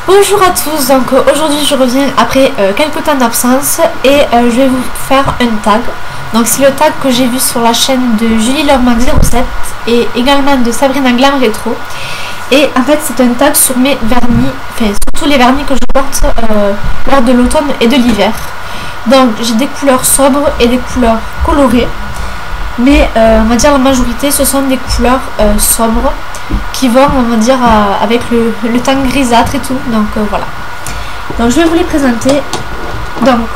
Bonjour à tous, donc aujourd'hui je reviens après quelques temps d'absence et je vais vous faire un tag. Donc c'est le tag que j'ai vu sur la chaîne de Julie Lormac07 et également de Sabrina Glam Retro. Et en fait c'est un tag sur mes vernis, enfin sur tous les vernis que je porte lors de l'automne et de l'hiver. Donc j'ai des couleurs sobres et des couleurs colorées. Mais on va dire la majorité ce sont des couleurs sobres qui vont on va dire avec le teint grisâtre et tout, donc voilà. Donc je vais vous les présenter. Donc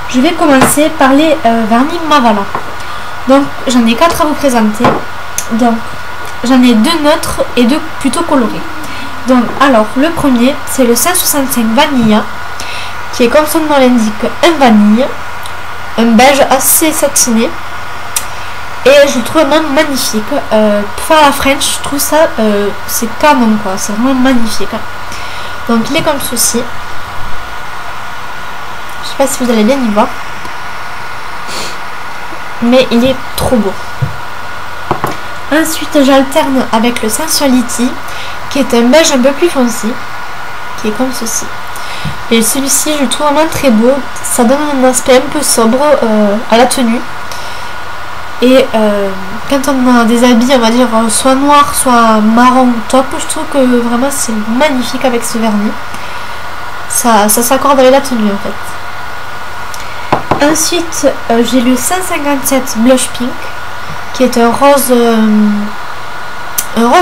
je vais commencer par les vernis Mavala. Donc j'en ai 4 à vous présenter. Donc j'en ai 2 neutres et 2 plutôt colorés. Donc alors le premier c'est le 165 Vanilla, qui est comme son nom l'indique un vanille, un beige assez satiné. Et je le trouve vraiment magnifique. Pour faire la French, je trouve ça, c'est canon quoi, c'est vraiment magnifique. Donc il est comme ceci. Je sais pas si vous allez bien y voir. Mais il est trop beau. Ensuite j'alterne avec le Sensuality, qui est un beige un peu plus foncé, qui est comme ceci. Et celui-ci je le trouve vraiment très beau. Ça donne un aspect un peu sobre à la tenue. Et quand on a des habits, on va dire soit noir, soit marron top, je trouve que vraiment c'est magnifique avec ce vernis. Ça s'accorde avec la tenue en fait. Ensuite, j'ai le 157 Blush Pink, qui est un rose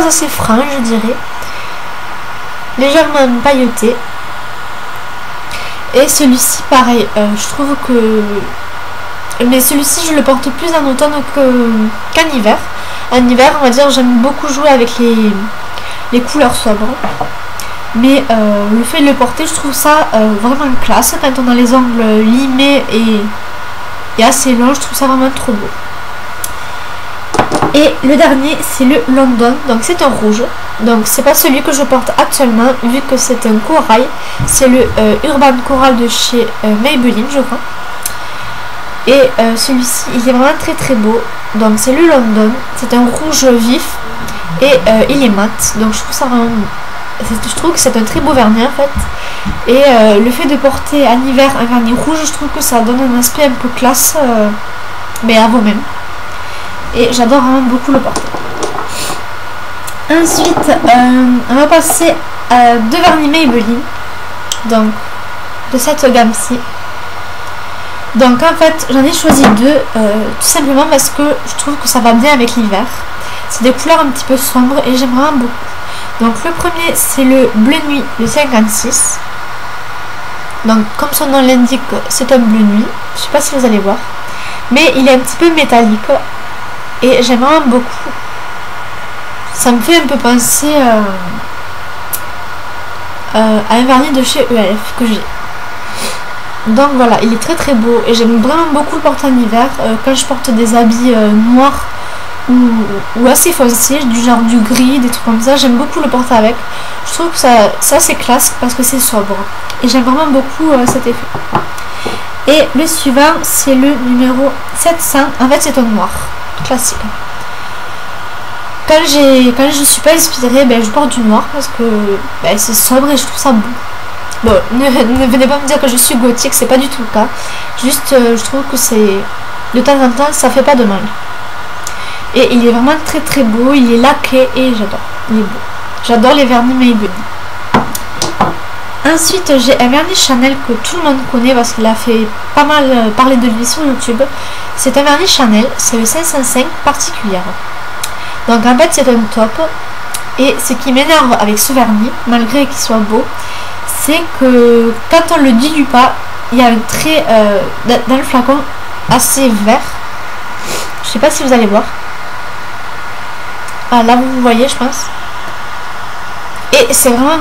assez franc, je dirais, légèrement pailleté. Et celui-ci, pareil, je trouve que... Mais celui-ci je le porte plus en automne qu'en hiver. En hiver on va dire j'aime beaucoup jouer avec les couleurs sobres. Mais le fait de le porter je trouve ça vraiment classe. Quand on a les ongles limés et assez longs, je trouve ça vraiment trop beau. Et le dernier c'est le London, donc c'est un rouge. Donc c'est pas celui que je porte actuellement vu que c'est un corail. C'est le Urban Coral de chez Maybelline je crois. Et celui-ci il est vraiment très très beau. Donc c'est le London, c'est un rouge vif et il est mat. Donc je trouve ça vraiment, je trouve que c'est un très beau vernis en fait. Et le fait de porter en hiver un vernis rouge, je trouve que ça donne un aspect un peu classe, mais à vous-même. Et j'adore vraiment beaucoup le porter. Ensuite on va passer à 2 vernis Maybelline, donc de cette gamme-ci. Donc en fait j'en ai choisi 2 tout simplement parce que je trouve que ça va bien avec l'hiver. C'est des couleurs un petit peu sombres et j'aime vraiment beaucoup. Donc le premier c'est le bleu nuit, le 56. Donc comme son nom l'indique c'est un bleu nuit. Je sais pas si vous allez voir. Mais il est un petit peu métallique et j'aime vraiment beaucoup. Ça me fait un peu penser à un vernis de chez ELF que j'ai. Donc voilà, il est très très beau et j'aime vraiment beaucoup le porter en hiver quand je porte des habits noirs ou assez foncés, du genre du gris, des trucs comme ça. J'aime beaucoup le porter avec. Je trouve que ça c'est classe parce que c'est sobre et j'aime vraiment beaucoup cet effet. Et le suivant c'est le numéro 700. En fait c'est un noir classique. Quand je suis pas inspirée, je porte du noir parce que c'est sobre et je trouve ça beau. Bon, ne venez pas me dire que je suis gothique, c'est pas du tout le cas. Juste, je trouve que c'est... De temps en temps, ça fait pas de mal. Et il est vraiment très très beau, il est laqué et j'adore. Il est beau. J'adore les vernis Maybelline. Ensuite, j'ai un vernis Chanel que tout le monde connaît parce qu'il a fait pas mal parler de lui sur YouTube. C'est un vernis Chanel, c'est le 505 particulière. Donc en fait, c'est un top. Et ce qui m'énerve avec ce vernis, malgré qu'il soit beau, c'est que quand on le dilue pas, il y a un trait dans le flacon assez vert. Je sais pas si vous allez voir. Ah là vous voyez je pense. Et c'est vraiment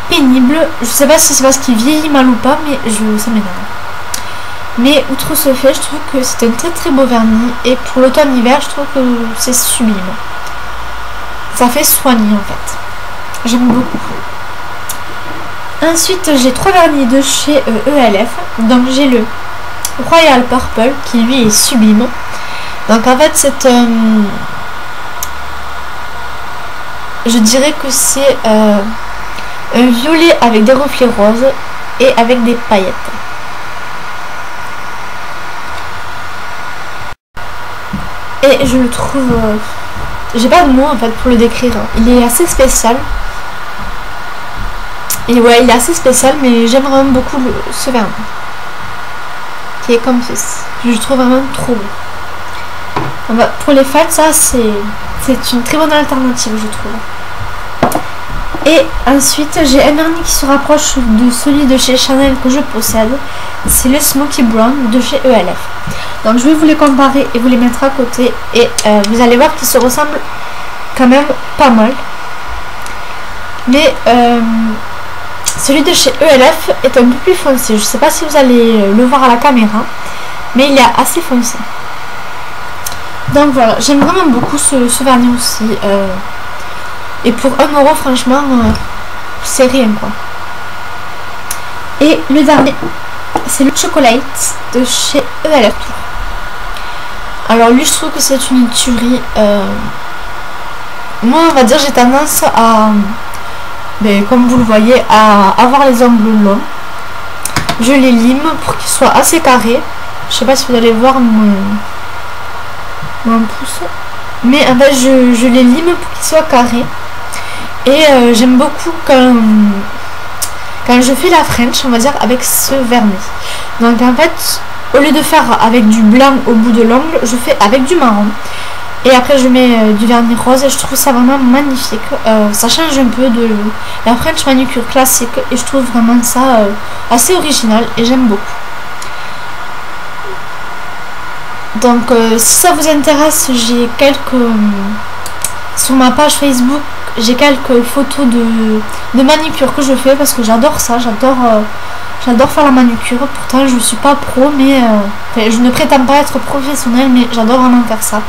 pénible. Je sais pas si c'est parce qu'il vieillit mal ou pas, mais ça m'énerve. Mais outre ce fait, je trouve que c'est un très très beau vernis. Et pour l'automne-hiver, je trouve que c'est sublime. Ça fait soigner en fait. J'aime beaucoup. Ensuite j'ai 3 vernis de chez ELF. Donc j'ai le Royal Purple qui lui est sublime. Donc en fait c'est un... je dirais que c'est un un violet avec des reflets roses et avec des paillettes. Et je le trouve... j'ai pas de mots en fait pour le décrire. Il est assez spécial. Et ouais, il est assez spécial, mais j'aime vraiment beaucoup ce vernis. Qui est comme ceci. Je le trouve vraiment trop beau. Pour les fêtes, ça c'est une très bonne alternative, je trouve. Et ensuite, j'ai un vernis qui se rapproche de celui de chez Chanel que je possède. C'est le Smoky Brown de chez ELF. Donc je vais vous les comparer et vous les mettre à côté. Et vous allez voir qu'ils se ressemblent quand même pas mal. Mais celui de chez ELF est un peu plus foncé. Je ne sais pas si vous allez le voir à la caméra. Mais il est assez foncé. Donc voilà, j'aime vraiment beaucoup ce vernis aussi. Et pour 1 euro, franchement, c'est rien quoi. Et le dernier, c'est le Chocolate de chez ELF. Alors lui, je trouve que c'est une tuerie. Moi, on va dire, j'ai tendance à, comme vous le voyez, à avoir les ongles longs. Je les lime pour qu'ils soient assez carrés. Je sais pas si vous allez voir mon pouce. Mais en fait, je les lime pour qu'ils soient carrés. Et j'aime beaucoup quand je fais la French, on va dire, avec ce vernis. Donc en fait, au lieu de faire avec du blanc au bout de l'ongle, je fais avec du marron. Et après je mets du vernis rose et je trouve ça vraiment magnifique. Ça change un peu de la French manucure classique et je trouve vraiment ça assez original et j'aime beaucoup. Donc si ça vous intéresse, j'ai sur ma page Facebook, j'ai quelques photos de manucure que je fais parce que j'adore ça, j'adore faire la manucure. Pourtant je ne suis pas pro, mais je ne prétends pas être professionnelle, mais j'adore vraiment faire ça.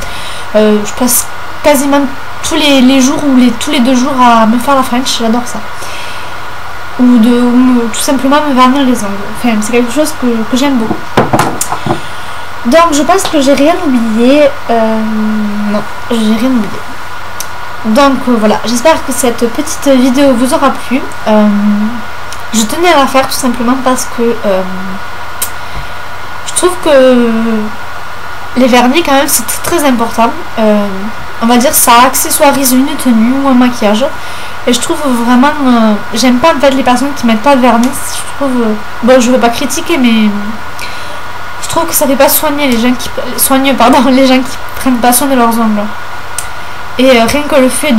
Je passe quasiment tous les jours ou tous les 2 jours à me faire la French, j'adore ça. Ou tout simplement me vernir les ongles. Enfin, c'est quelque chose que j'aime beaucoup. Donc je pense que j'ai rien oublié. Non, j'ai rien oublié. Donc voilà, j'espère que cette petite vidéo vous aura plu. Je tenais à la faire tout simplement parce que je trouve que les vernis quand même c'est très important. On va dire ça accessoirise une tenue ou un maquillage. Et je trouve vraiment, j'aime pas en fait les personnes qui mettent pas de vernis. Je trouve, bon je veux pas critiquer mais je trouve que ça fait pas soigner les gens qui prennent pas soin de leurs ongles. Et rien que le fait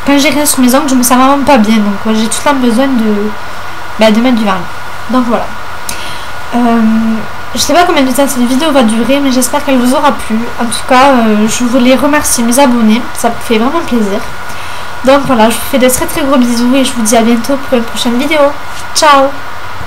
quand j'ai rien sur mes ongles, je me sens vraiment pas bien. Donc j'ai tout le temps besoin de mettre du vernis. Donc voilà. Je sais pas combien de temps cette vidéo va durer, mais j'espère qu'elle vous aura plu. En tout cas, je voulais remercier mes abonnés. Ça me fait vraiment plaisir. Donc voilà, je vous fais de très très gros bisous et je vous dis à bientôt pour une prochaine vidéo. Ciao!